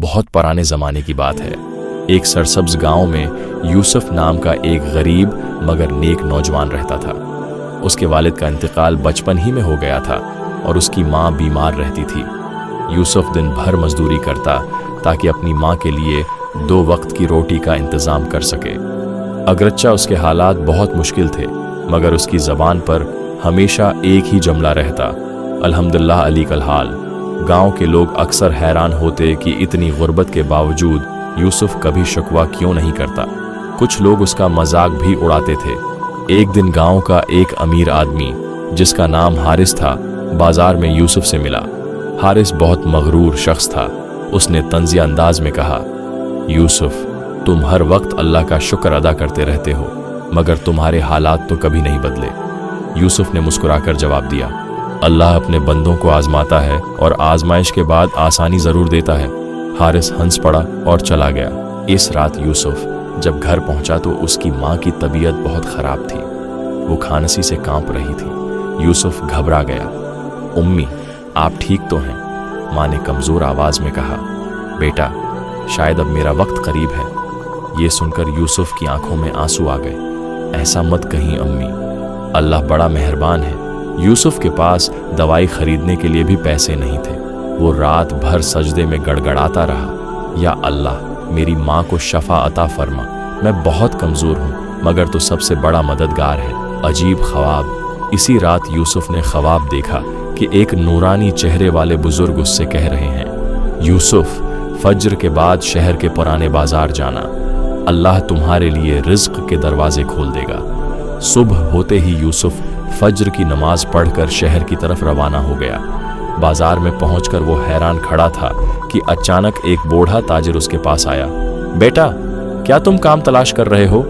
बहुत पुराने ज़माने की बात है। एक सरसब्ज गांव में यूसुफ नाम का एक गरीब मगर नेक नौजवान रहता था। उसके वालिद का इंतकाल बचपन ही में हो गया था और उसकी माँ बीमार रहती थी। यूसुफ दिन भर मजदूरी करता ताकि अपनी माँ के लिए 2 वक्त की रोटी का इंतज़ाम कर सके। अगरच्चा उसके हालात बहुत मुश्किल थे, मगर उसकी ज़बान पर हमेशा एक ही जुमला रहता, अल्हम्दुलिल्लाह अली कल हाल। गाँव के लोग अक्सर हैरान होते कि इतनी गुर्बत के बावजूद यूसुफ कभी शिकवा क्यों नहीं करता। कुछ लोग उसका मजाक भी उड़ाते थे। एक दिन गांव का एक अमीर आदमी जिसका नाम हारिस था, बाजार में यूसुफ से मिला। हारिस बहुत मगरूर शख्स था। उसने तंज़िया अंदाज में कहा, यूसुफ, तुम हर वक्त अल्लाह का शुक्र अदा करते रहते हो, मगर तुम्हारे हालात तो कभी नहीं बदले। यूसुफ ने मुस्कुराकर जवाब दिया, अल्लाह अपने बंदों को आजमाता है और आजमाइश के बाद आसानी ज़रूर देता है। हारिस हंस पड़ा और चला गया। इस रात यूसुफ जब घर पहुंचा तो उसकी माँ की तबीयत बहुत ख़राब थी। वो खांसी से कांप रही थी। यूसुफ घबरा गया। उम्मी, आप ठीक तो हैं? माँ ने कमज़ोर आवाज़ में कहा, बेटा, शायद अब मेरा वक्त करीब है। ये सुनकर यूसुफ की आंखों में आंसू आ गए। ऐसा मत कहीं अम्मी, अल्लाह बड़ा मेहरबान है। यूसुफ के पास दवाई खरीदने के लिए भी पैसे नहीं थे। वो रात भर सजदे में गड़गड़ाता रहा, या अल्लाह, मेरी माँ को शफा अता फरमा। मैं बहुत कमज़ोर हूँ, मगर तो सबसे बड़ा मददगार है। अजीब ख्वाब। इसी रात यूसुफ ने ख्वाब देखा कि एक नूरानी चेहरे वाले बुजुर्ग उससे कह रहे हैं, यूसुफ, फज्र के बाद शहर के पुराने बाजार जाना, अल्लाह तुम्हारे लिए रिज्क के दरवाजे खोल देगा। सुबह होते ही यूसुफ फज्र की नमाज पढ़कर शहर की तरफ रवाना हो गया। बाजार में पहुंचकर वो हैरान खड़ा था कि अचानक एक बूढ़ा ताजिर उसके पास आया। बेटा, क्या तुम काम तलाश कर रहे हो?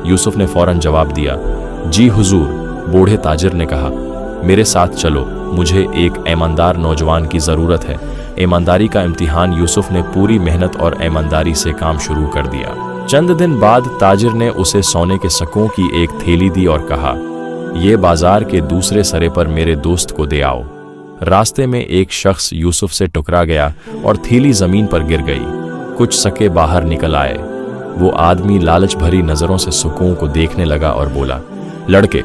यूसुफ ने फौरन जवाब दिया, जी हुजूर। बूढ़े ताजिर ने कहा, मेरे साथ चलो, मुझे एक ईमानदार नौजवान की ज़रूरत है। ईमानदारी का इम्तिहान यूसुफ ने पूरी मेहनत और ईमानदारी से काम शुरू कर दिया। चंद दिन बाद ताजिर ने उसे सोने के सकों की एक थैली दी और कहा, ये बाजार के दूसरे सरे पर मेरे दोस्त को दे आओ। रास्ते में एक शख्स यूसुफ से टकरा गया और थैली जमीन पर गिर गई। कुछ सके बाहर निकल आए। वो आदमी लालच भरी नजरों से सुकों को देखने लगा और बोला, लड़के,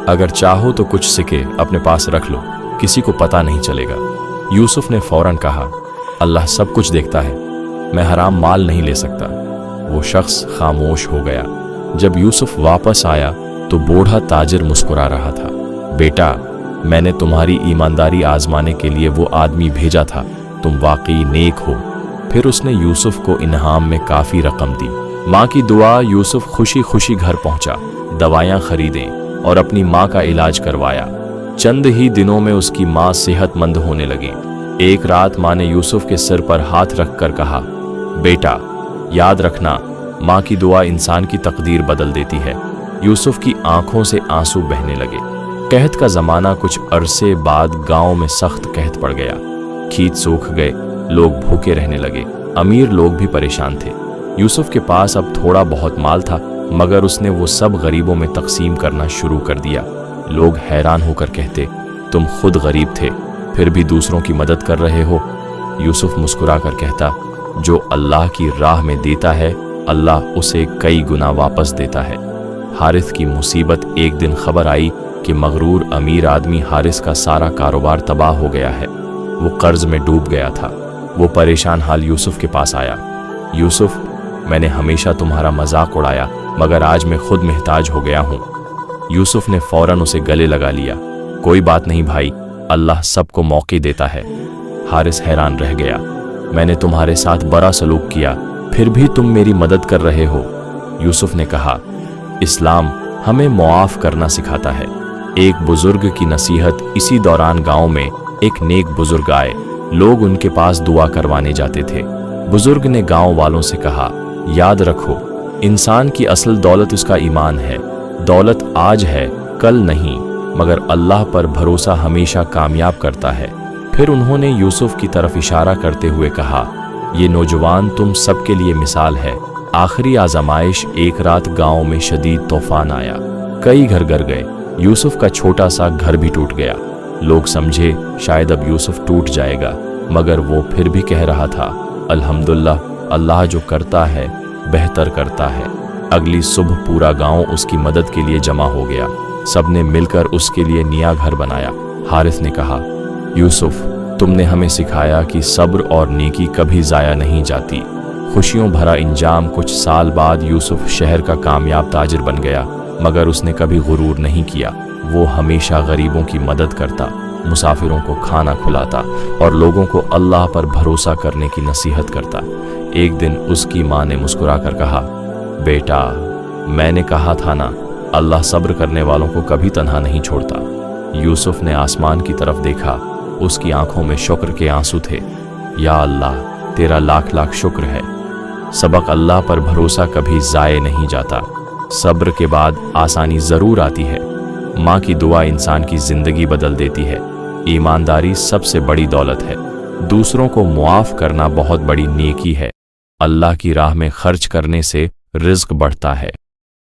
अगर चाहो तो कुछ सिक्के अपने पास रख लो, किसी को पता नहीं चलेगा। यूसुफ ने फौरन कहा, अल्लाह सब कुछ देखता है, मैं हराम माल नहीं ले सकता। वो शख्स खामोश हो गया। जब यूसुफ वापस आया तो बूढ़ा ताजिर मुस्कुरा रहा था। बेटा, मैंने तुम्हारी ईमानदारी आजमाने के लिए वो आदमी भेजा था, तुम वाकई नेक हो। फिर उसने यूसुफ को इनाम में काफ़ी रकम दी। माँ की दुआ, यूसुफ खुशी खुशी घर पहुंचा, दवायां खरीदें और अपनी माँ का इलाज करवाया। चंद ही दिनों में उसकी माँ सेहतमंद होने लगी। एक रात माँ ने यूसुफ के सिर पर हाथ रखकर कहा, बेटा, याद रखना, माँ की दुआ इंसान की तकदीर बदल देती है। यूसुफ की आंखों से आंसू बहने लगे। कहत का ज़माना। कुछ अरसे बाद गांव में सख्त कहत पड़ गया। खेत सूख गए, लोग भूखे रहने लगे। अमीर लोग भी परेशान थे। यूसुफ के पास अब थोड़ा बहुत माल था, मगर उसने वो सब गरीबों में तकसीम करना शुरू कर दिया। लोग हैरान होकर कहते, तुम खुद गरीब थे, फिर भी दूसरों की मदद कर रहे हो। यूसुफ मुस्कुरा कर कहता, जो अल्लाह की राह में देता है, अल्लाह उसे कई गुना वापस देता है। हारिस की मुसीबत। एक दिन खबर आई कि मगरूर अमीर आदमी हारिस का सारा कारोबार तबाह हो गया है। वो कर्ज में डूब गया था। वो परेशान हाल यूसुफ के पास आया। यूसुफ, मैंने हमेशा तुम्हारा मजाक उड़ाया, मगर आज मैं खुद मोहताज हो गया हूँ। यूसुफ ने फौरन उसे गले लगा लिया। कोई बात नहीं भाई, अल्लाह सबको मौके देता है। हारिस हैरान रह गया। मैंने तुम्हारे साथ बड़ा सलूक किया, फिर भी तुम मेरी मदद कर रहे हो। यूसुफ ने कहा, इस्लाम हमें मुआफ करना सिखाता है। एक बुजुर्ग की नसीहत। इसी दौरान गांव में एक नेक बुजुर्ग आए। लोग उनके पास दुआ करवाने जाते थे। बुजुर्ग ने गांव वालों से कहा, याद रखो, इंसान की असल दौलत उसका ईमान है। दौलत आज है, कल नहीं, मगर अल्लाह पर भरोसा हमेशा कामयाब करता है। फिर उन्होंने यूसुफ की तरफ इशारा करते हुए कहा, ये नौजवान तुम सबके लिए मिसाल है। आखिरी आजमाइश। एक रात गांव में शदीद तूफान आया, कई घर गिर गए। यूसुफ का छोटा सा घर भी टूट गया। लोग समझे शायद अब यूसुफ टूट जाएगा, मगर वो फिर भी कह रहा था, अल्हम्दुलिल्लाह, अल्लाह जो करता है बेहतर करता है। अगली सुबह पूरा गांव उसकी मदद के लिए जमा हो गया। सबने मिलकर उसके लिए नया घर बनाया। हारिस ने कहा, यूसुफ, तुमने हमें सिखाया कि सब्र और नेकी कभी ज़ाया नहीं जाती। खुशियों भरा इंजाम। कुछ साल बाद यूसुफ शहर का कामयाब ताजिर बन गया, मगर उसने कभी गुरूर नहीं किया। वो हमेशा गरीबों की मदद करता, मुसाफिरों को खाना खिलाता और लोगों को अल्लाह पर भरोसा करने की नसीहत करता। एक दिन उसकी माँ ने मुस्कुराकर कहा, बेटा, मैंने कहा था ना, अल्लाह सब्र करने वालों को कभी तन्हा नहीं छोड़ता। यूसुफ ने आसमान की तरफ देखा। उसकी आंखों में शुक्र के आंसू थे। या अल्लाह, तेरा लाख लाख शुक्र है। सबक, अल्लाह पर भरोसा कभी ज़ाये नहीं जाता। सब्र के बाद आसानी ज़रूर आती है। माँ की दुआ इंसान की ज़िंदगी बदल देती है। ईमानदारी सबसे बड़ी दौलत है। दूसरों को मुआफ़ करना बहुत बड़ी नेकी है। अल्लाह की राह में खर्च करने से रिज़्क बढ़ता है।